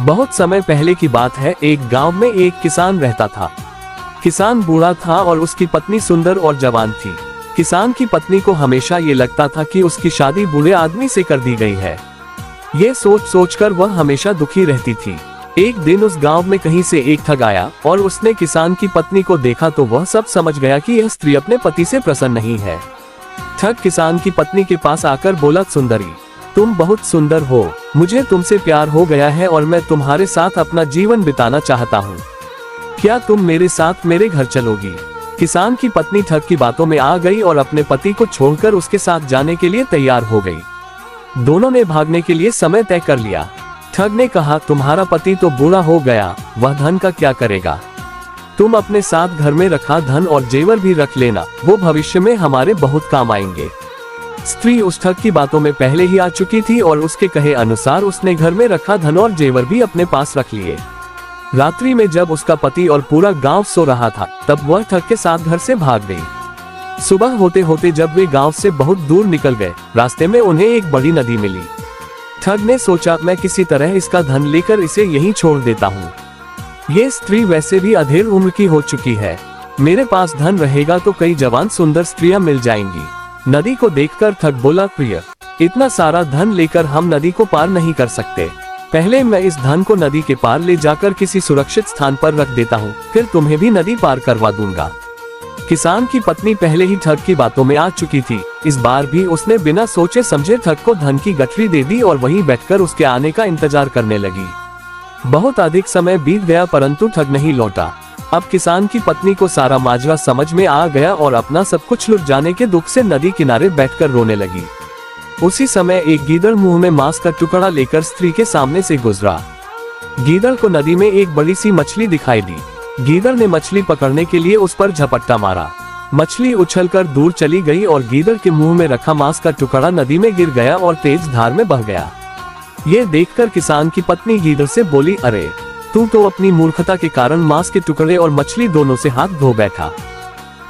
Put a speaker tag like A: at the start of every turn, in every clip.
A: बहुत समय पहले की बात है। एक गांव में एक किसान रहता था। किसान बूढ़ा था और उसकी पत्नी सुंदर और जवान थी। किसान की पत्नी को हमेशा ये लगता था कि उसकी शादी बूढ़े आदमी से कर दी गई है। ये सोच सोचकर वह हमेशा दुखी रहती थी। एक दिन उस गांव में कहीं से एक ठग आया और उसने किसान की पत्नी को देखा तो वह सब समझ गया कि यह स्त्री अपने पति से प्रसन्न नहीं है। ठग किसान की पत्नी के पास आकर बोला, सुंदरी, तुम बहुत सुंदर हो, मुझे तुमसे प्यार हो गया है और मैं तुम्हारे साथ अपना जीवन बिताना चाहता हूँ। क्या तुम मेरे साथ मेरे घर चलोगी? किसान की पत्नी ठग की बातों में आ गई और अपने पति को छोड़कर उसके साथ जाने के लिए तैयार हो गई। दोनों ने भागने के लिए समय तय कर लिया। ठग ने कहा, तुम्हारा पति तो बूढ़ा हो गया, वह धन का क्या करेगा? तुम अपने साथ घर में रखा धन और जेवर भी रख लेना, वो भविष्य में हमारे बहुत काम आएंगे। स्त्री उस ठग की बातों में पहले ही आ चुकी थी और उसके कहे अनुसार उसने घर में रखा धन और जेवर भी अपने पास रख लिए। रात्रि में जब उसका पति और पूरा गांव सो रहा था तब वह ठग के साथ घर से भाग गई। सुबह होते होते जब वे गांव से बहुत दूर निकल गए, रास्ते में उन्हें एक बड़ी नदी मिली। ठग ने सोचा, मैं किसी तरह इसका धन लेकर इसे यहीं छोड़ देता हूँ। ये स्त्री वैसे भी अधेड़ उम्र की हो चुकी है, मेरे पास धन रहेगा तो कई जवान सुंदर स्त्रियां मिल जाएंगी। नदी को देखकर ठग बोला, प्रिय, इतना सारा धन लेकर हम नदी को पार नहीं कर सकते। पहले मैं इस धन को नदी के पार ले जाकर किसी सुरक्षित स्थान पर रख देता हूँ, फिर तुम्हें भी नदी पार करवा दूंगा। किसान की पत्नी पहले ही ठग की बातों में आ चुकी थी। इस बार भी उसने बिना सोचे समझे ठग को धन की गठरी दे दी और वहीं बैठकर उसके आने का इंतजार करने लगी। बहुत अधिक समय बीत गया परंतु ठग नहीं लौटा। अब किसान की पत्नी को सारा माजरा समझ में आ गया और अपना सब कुछ लुट जाने के दुख से नदी किनारे बैठकर रोने लगी। उसी समय एक गीदड़ मुंह में मांस का टुकड़ा लेकर स्त्री के सामने से गुजरा। गीदड़ को नदी में एक बड़ी सी मछली दिखाई दी। गीदड़ ने मछली पकड़ने के लिए उस पर झपट्टा मारा। मछली उछलकर दूर चली गई और गीदड़ के मुंह में रखा मांस का टुकड़ा नदी में गिर गया और तेज धार में बह गया। ये देखकर किसान की पत्नी गीदड़ से बोली, अरे तू तो अपनी मूर्खता के कारण मांस के टुकड़े और मछली दोनों से हाथ धो बैठा।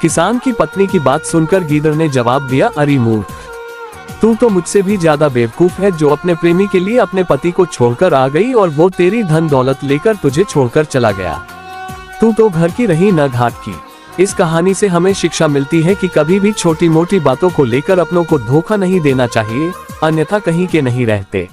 A: किसान की पत्नी की बात सुनकर गीदड़ ने जवाब दिया, अरे मूर्ख, तू तो मुझसे भी ज्यादा बेवकूफ है जो अपने प्रेमी के लिए अपने पति को छोड़कर आ गई और वो तेरी धन दौलत लेकर तुझे छोड़कर चला गया। तू तो घर की रही न घाट की। इस कहानी से हमें शिक्षा मिलती है कि कभी भी छोटी मोटी बातों को लेकर अपनों को धोखा नहीं देना चाहिए, अन्यथा कहीं के नहीं रहते।